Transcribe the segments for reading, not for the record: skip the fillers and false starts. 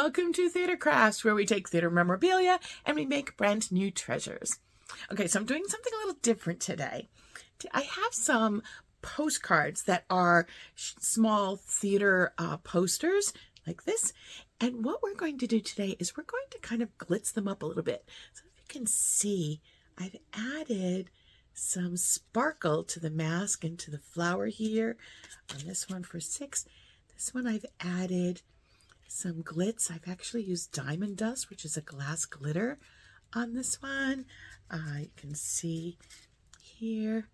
Welcome to Theater Crafts, where we take theater memorabilia and we make brand new treasures. Okay, so I'm doing something a little different today. I have some postcards that are small theater posters like this. And what we're going to do today is we're going to kind of glitz them up a little bit. So if you can see, I've added some sparkle to the mask and to the flower here. On this one for 6. This one I've added some glitz. I've actually used diamond dust, which is a glass glitter on this one. You can see here,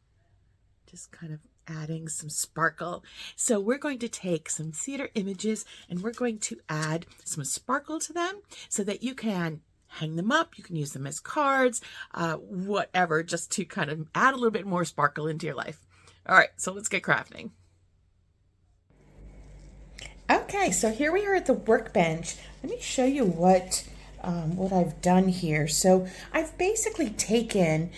just kind of adding some sparkle. So we're going to take some theater images and we're going to add some sparkle to them so that you can hang them up. You can use them as cards, whatever, just to kind of add a little bit more sparkle into your life. All right, so let's get crafting. Okay, so here we are at the workbench. Let me show you what I've done here. So I've basically taken,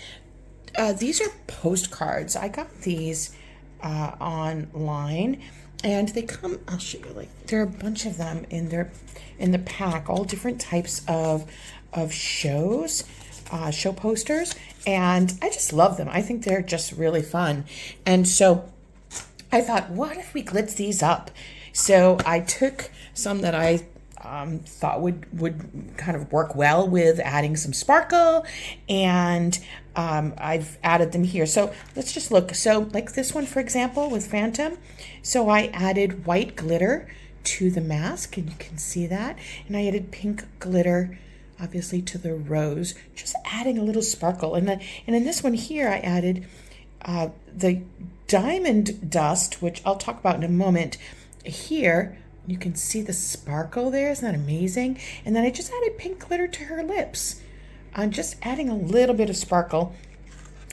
these are postcards. I got these online, and they come, I'll show you, like there are a bunch of them in the pack, all different types of shows, show posters, and I just love them. I think they're just really fun. And so I thought, what if we glitz these up? So I took some that I thought would kind of work well with adding some sparkle, and I've added them here. So let's just look. So like this one, for example, with Phantom. So I added white glitter to the mask, and you can see that. And I added pink glitter, obviously, to the rose, just adding a little sparkle. And in this one here, I added the diamond dust, which I'll talk about in a moment. Here, you can see the sparkle there. Isn't that amazing? And then I just added pink glitter to her lips. I'm just adding a little bit of sparkle.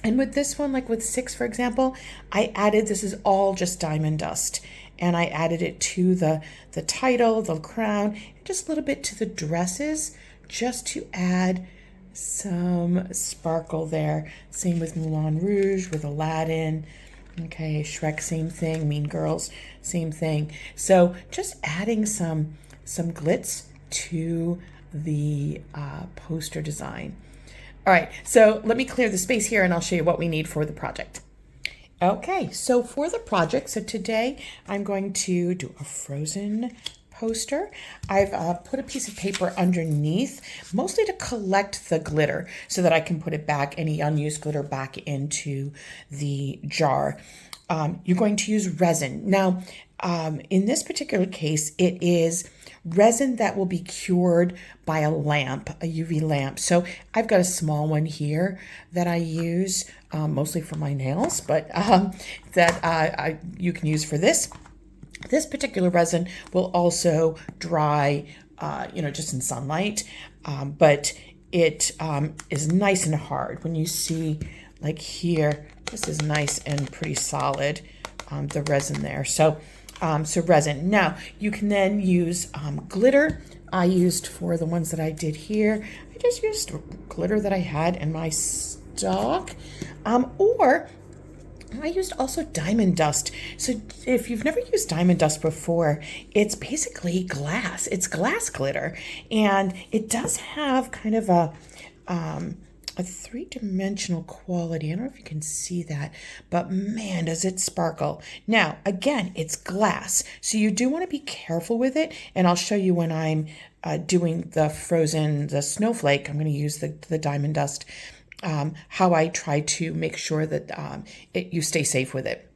And with this one, like with 6, for example, I added, this is all just diamond dust. And I added it to the title, the crown, and just a little bit to the dresses, just to add some sparkle there. Same with Moulin Rouge, with Aladdin. Okay, Shrek, same thing. Mean Girls, same thing. So just adding some glitz to the poster design. All right, so let me clear the space here and I'll show you what we need for the project. Okay, so for the project, so today I'm going to do a Frozen poster. I've put a piece of paper underneath, mostly to collect the glitter so that I can put it back, any unused glitter, back into the jar. You're going to use resin. Now, in this particular case, it is resin that will be cured by a lamp, a UV lamp. So I've got a small one here that I use mostly for my nails, but that you can use for this. This particular resin will also dry, just in sunlight, but it is nice and hard. When you see, like here, this is nice and pretty solid, the resin there. So resin. Now, you can then use glitter. I used, for the ones that I did here, I just used glitter that I had in my stock, or I used also diamond dust. So if you've never used diamond dust before, it's basically glass. It's glass glitter. And it does have kind of a 3-dimensional quality. I don't know if you can see that, but man, does it sparkle. Now, again, it's glass. So you do want to be careful with it. And I'll show you when I'm doing the Frozen, the snowflake, I'm going to use the diamond dust. How I try to make sure that you stay safe with it.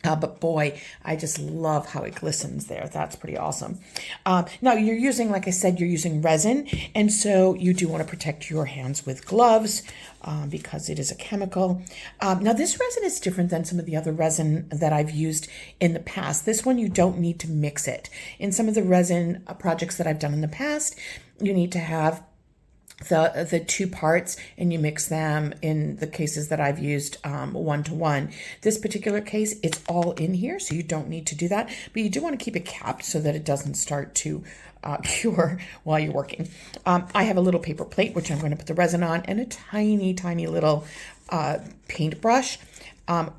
But boy, I just love how it glistens there. That's pretty awesome. Now you're using, like I said, you're using resin. And so you do want to protect your hands with gloves because it is a chemical. Now this resin is different than some of the other resin that I've used in the past. This one, you don't need to mix it. In some of the resin projects that I've done in the past, you need to have the 2 parts and you mix them. In the cases that I've used 1-to-1. This particular case, it's all in here, so you don't need to do that, but you do want to keep it capped so that it doesn't start to cure while you're working. I have a little paper plate, which I'm going to put the resin on, and a tiny, tiny little paintbrush.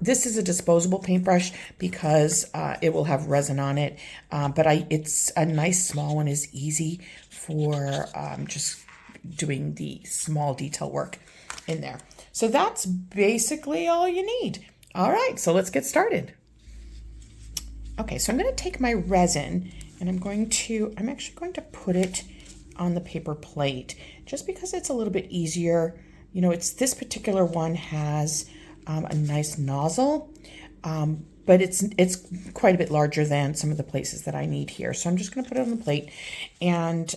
This is a disposable paintbrush because it will have resin on it, but it's a nice small one, is easy for just doing the small detail work in there. So that's basically all you need. All right, so let's get started. Okay, so I'm going to take my resin and I'm actually going to put it on the paper plate just because it's a little bit easier. You know, this particular one has a nice nozzle, but it's quite a bit larger than some of the places that I need here. So I'm just going to put it on the plate, and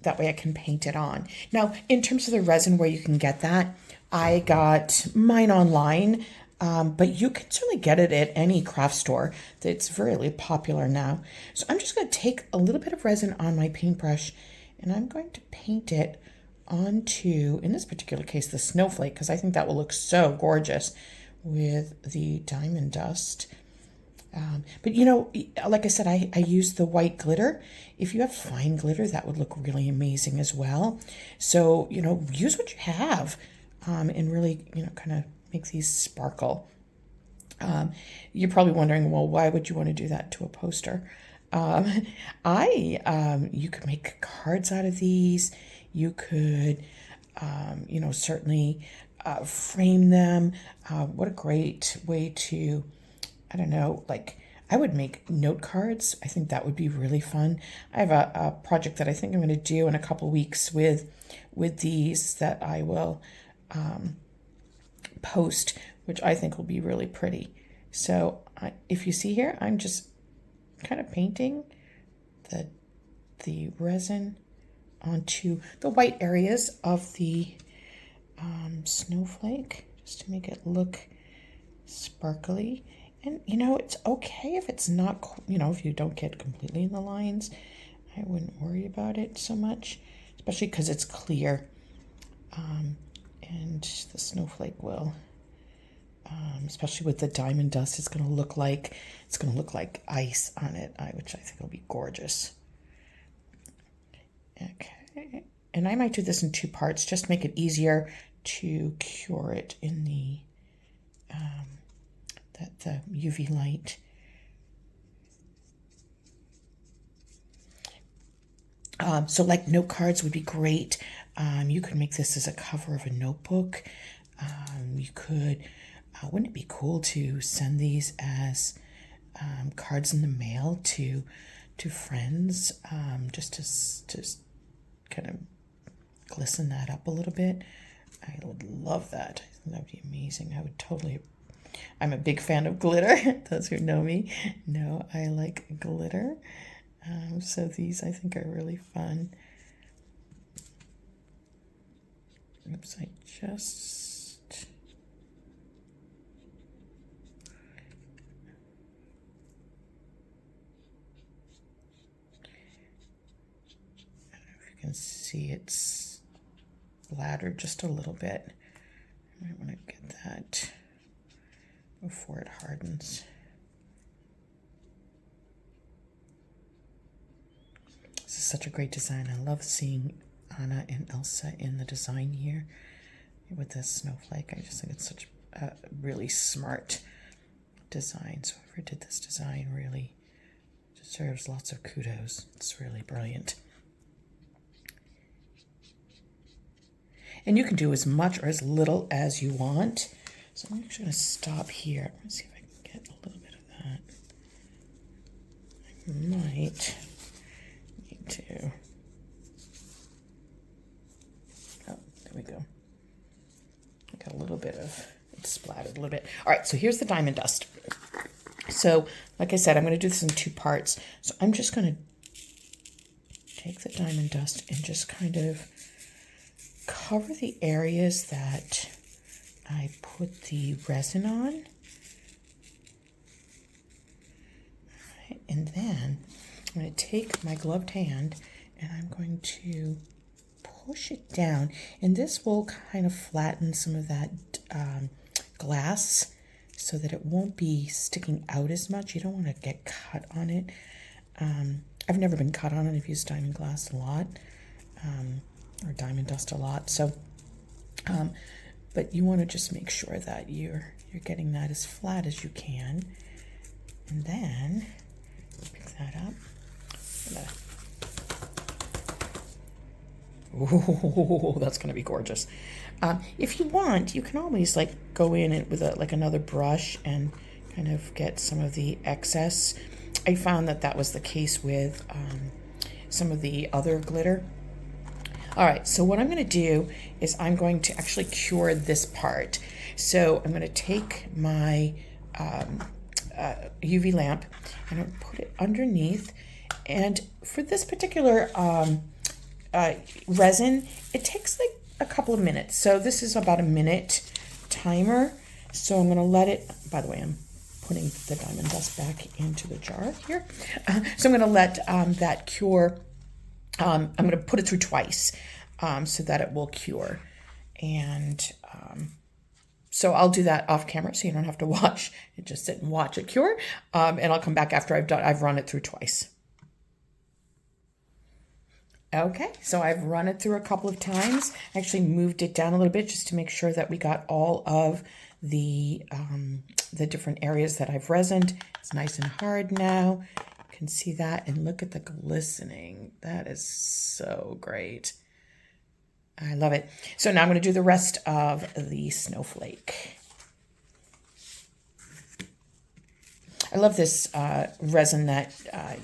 that way I can paint it on. Now, in terms of the resin, where you can get that, I got mine online, but you can certainly get it at any craft store. It's very popular now. So I'm just going to take a little bit of resin on my paintbrush, and I'm going to paint it onto, in this particular case, the snowflake, because I think that will look so gorgeous with the diamond dust. But you know, like I said, I used the white glitter. If you have fine glitter, that would look really amazing as well. So, you know, use what you have, and really, you know, kind of make these sparkle. You're probably wondering, well, why would you want to do that to a poster? You could make cards out of these. You could, you know, certainly frame them. What a great way to, I don't know, like I would make note cards. I think that would be really fun. I have a project that I think I'm going to do in a couple weeks with these that I will post, which I think will be really pretty. So if you see here, I'm just kind of painting the resin onto the white areas of the snowflake, just to make it look sparkly. And you know, it's okay if it's not, you know, if you don't get completely in the lines. I wouldn't worry about it so much, especially because it's clear, and the snowflake will, especially with the diamond dust, it's going to look like ice on it, which I think will be gorgeous. Okay, and I might do this in two parts, just to make it easier to cure it in the UV light. So like note cards would be great. You could make this as a cover of a notebook. You could, wouldn't it be cool to send these as cards in the mail to friends, just to kind of glisten that up a little bit. I would love that. I think that would be amazing. I would totally. I'm a big fan of glitter. Those who know me know I like glitter. So these I think are really fun. Oops, I just. I don't know if you can see it's splattered just a little bit. I might want to get that before it hardens. This is such a great design. I love seeing Anna and Elsa in the design here with this snowflake. I just think it's such a really smart design. So whoever did this design really deserves lots of kudos. It's really brilliant. And you can do as much or as little as you want. So I'm actually going to stop here. Let's see if I can get a little bit of that. I might need to. Oh, there we go. I got a little bit of it splattered a little bit. All right, so here's the diamond dust. So, like I said, I'm going to do this in two parts. So I'm just going to take the diamond dust and just kind of cover the areas that I put the resin on. All right, and then I'm going to take my gloved hand and I'm going to push it down. And this will kind of flatten some of that glass so that it won't be sticking out as much. You don't want to get cut on it. I've never been cut on it. I've used diamond glass a lot, or diamond dust a lot. So, but you want to just make sure that you're getting that as flat as you can. And then pick that up. I'm gonna Ooh, that's going to be gorgeous. If you want, you can always like go in it with like another brush and kind of get some of the excess. I found that that was the case with some of the other glitter. All right, so what I'm going to do is I'm going to actually cure this part. So I'm going to take my UV lamp and I'll put it underneath. And for this particular resin, it takes like a couple of minutes. So this is about a minute timer. So I'm going to let it, by the way, I'm putting the diamond dust back into the jar here. So I'm going to let that cure. I'm going to put it through twice so that it will cure. And so I'll do that off camera so you don't have to watch. You just sit and watch it cure. And I'll come back after I've run it through twice. Okay, so I've run it through a couple of times. I actually moved it down a little bit just to make sure that we got all of the different areas that I've resined. It's nice and hard now. You can see that, and look at the glistening. That is so great. I love it. So now I'm going to do the rest of the snowflake. I love this resin that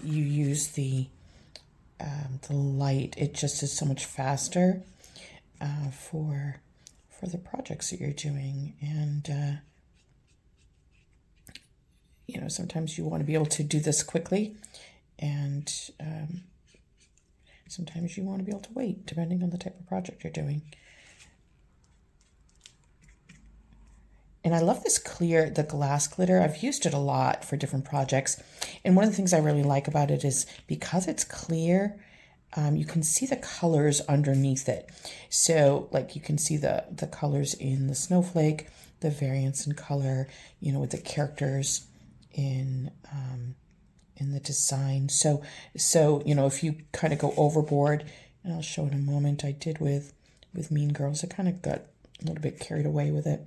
you use the light. It just is so much faster for the projects that you're doing. And you know, sometimes you want to be able to do this quickly, and sometimes you want to be able to wait, depending on the type of project you're doing. And I love this clear, the glass glitter. I've used it a lot for different projects. And one of the things I really like about it is because it's clear, you can see the colors underneath it. So like you can see the colors in the snowflake, the variance in color, you know, with the characters in the design. So, you know, if you kind of go overboard, and I'll show in a moment, I did with Mean Girls, I kind of got a little bit carried away with it,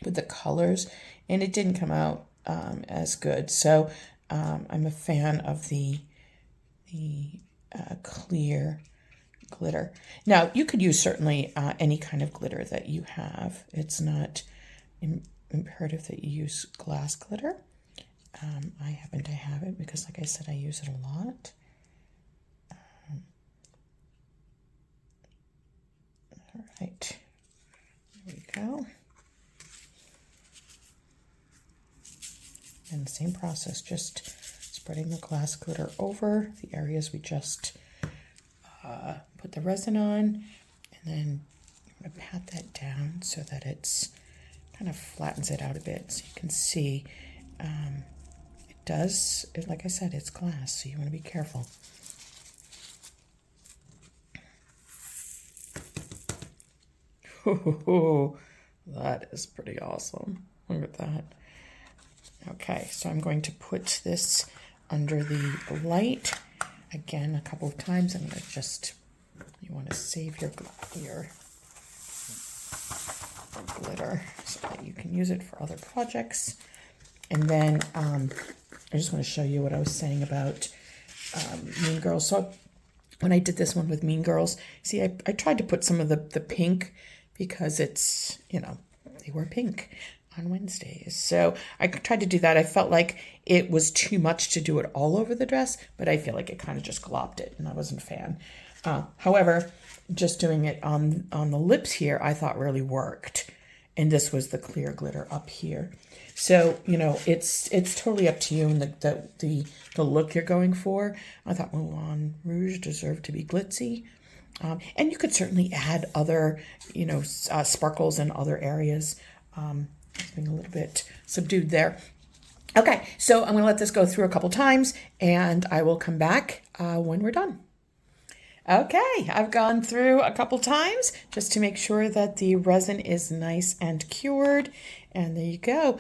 with the colors, and it didn't come out as good. So I'm a fan of the clear glitter. Now you could use certainly any kind of glitter that you have. It's not imperative that you use glass glitter. I happen to have it because, like I said, I use it a lot. All right, there we go. And the same process, just spreading the glass glitter over the areas we just put the resin on, and then I'm going to pat that down so that it's kind of flattens it out a bit, so you can see it does, like I said, it's glass, so you want to be careful. Oh, that is pretty awesome. Look at that. Okay, so I'm going to put this under the light again a couple of times. I'm going to just, you want to save your glitter so that you can use it for other projects. And then I just want to show you what I was saying about Mean Girls. So when I did this one with Mean Girls, see, I tried to put some of the pink because it's, you know, they were pink on Wednesdays. So I tried to do that. I felt like it was too much to do it all over the dress, but I feel like it kind of just glopped it, and I wasn't a fan. However, just doing it on the lips here, I thought really worked. And this was the clear glitter up here. So, you know, it's totally up to you and the look you're going for. I thought Moulin Rouge deserved to be glitzy. And you could certainly add other, you know, sparkles in other areas. Being a little bit subdued there. Okay, so I'm going to let this go through a couple times, and I will come back when we're done. Okay, I've gone through a couple times just to make sure that the resin is nice and cured. And there you go.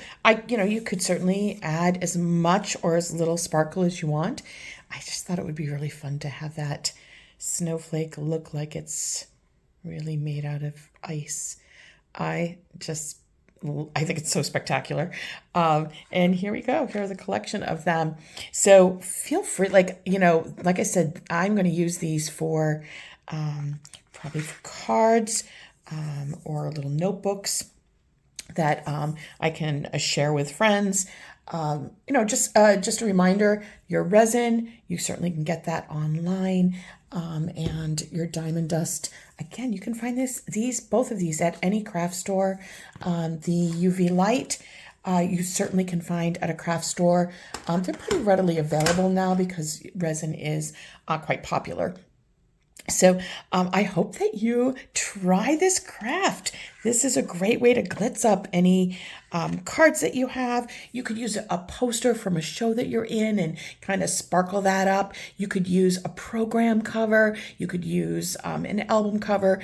You could certainly add as much or as little sparkle as you want. I just thought it would be really fun to have that snowflake look like it's really made out of ice. I think it's so spectacular. And here we go. Here's a collection of them. So feel free, like I said, I'm going to use these for probably for cards or little notebooks that I can share with friends. Just a reminder, your resin, you certainly can get that online. And your diamond dust, again, you can find both of these at any craft store. The UV light, you certainly can find at a craft store. They're pretty readily available now because resin is quite popular. So I hope that you try this craft. This is a great way to glitz up any cards that you have. You could use a poster from a show that you're in and kind of sparkle that up. You could use a program cover. You could use an album cover.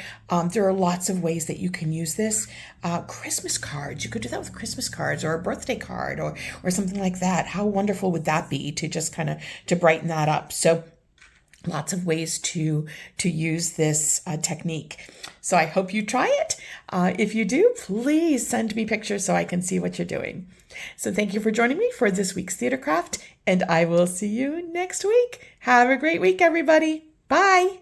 There are lots of ways that you can use this. Christmas cards. You could do that with Christmas cards or a birthday card or something like that. How wonderful would that be to just kind of to brighten that up? So lots of ways to use this technique. So I hope you try it. If you do, please send me pictures so I can see what you're doing. So thank you for joining me for this week's theater craft, and I will see you next week. Have a great week, everybody. Bye.